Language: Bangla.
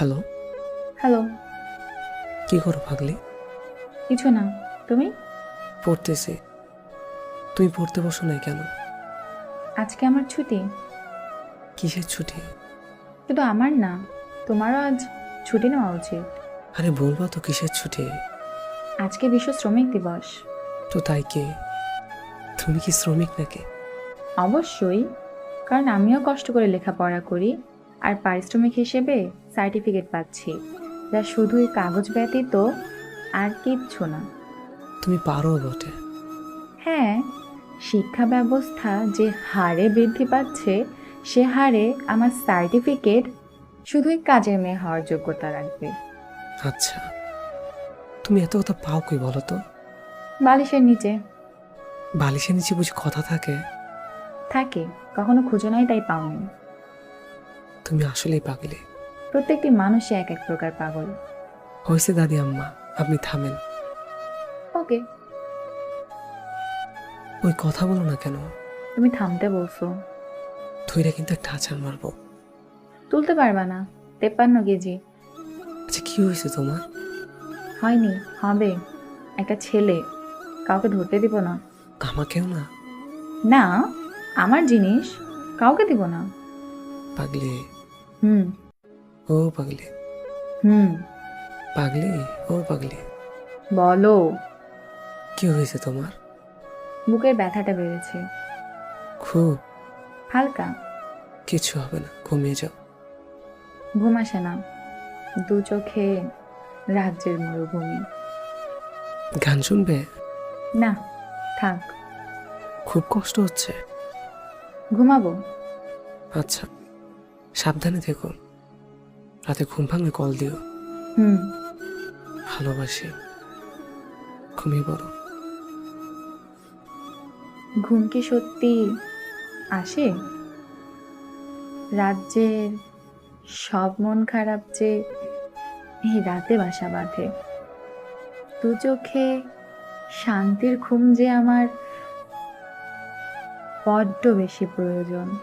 হ্যালো। হ্যালো। কি করো পাগলি? কিছু না। তুমি? পড়তেছি। তুমি পড়তে বসো নাই কেন? আজকে আমার ছুটি। কিসের ছুটি? শুধু আমার না, তোমারও আজ ছুটি নেওয়া উচিত। আরে বলবা তো কিসের ছুটি? আজকে বিশ্ব শ্রমিক দিবস। তো তাই কি? তুমি কি শ্রমিক নাকি? অবশ্যই, কারণ আমিও কষ্ট করে লেখাপড়া করি আর পারিশ্রমিক হিসেবে সার্টিফিকেট পাচ্ছি, যা শুধুই কাগজ ব্যতীত আর কিচ্ছু না। তুমি পারো বটে। হ্যাঁ, শিক্ষা ব্যবস্থা যে হারে বৃদ্ধি পাচ্ছে সে হারে আমার সার্টিফিকেট শুধুই কাজের মেয়ে হওয়ার যোগ্যতা রাখবে। আচ্ছা, তুমি এত কথা পাও কই বলো তো? বালিশের নিচে বালিশের নিচে বুঝি কথা থাকে? থাকে, কখনো খুঁজো নাই তাই পাওনি। তুমি আসলেই পাগলি। প্রত্যেকটি মানুষই এক এক প্রকার পাগল। হয়েছে দাদি আম্মা, আপনি থামেন। ওকে, ওই কথা বলো না কেন? তুমি থামতে বলছো। ধইরা কিন্তু একটা আছাড় মারবো। তুলতে পারবা না, 53 কেজি। আচ্ছা, কি হয়েছে তোমার? হয়নি, হবে। একটা ছেলে, কাউকে ধরতে দিব না। আমাকেও না? না, আমার জিনিস কাউকে দিব না। পাগলি। হুম। ও পাগলি। হুম। পাগলি। ও পাগলি। বলো। কি হয়েছে তোমার? বুকের ব্যথাটা বেড়েছে। খুব? হালকা। কিছু হবে না, ঘুমিয়ে যাও। ঘুম আসে না, দু চোখে রাজ্যের মরুভূমি। গান শুনবে? না, থাক। খুব কষ্ট হচ্ছে? ঘুমাবো। আচ্ছা, সাবধানে থেকো। রাতে ঘুম ভাঙলে কল দিও। হুম। ভালোবাসি। ঘুমিয়ে পড়ো। ঘুম কি সত্যি আসে? রাজ্যের সব মন খারাপ যে এই রাতে বাসা বাঁধে। দু চোখে শান্তির ঘুম যে আমার বড্ড বেশি প্রয়োজন।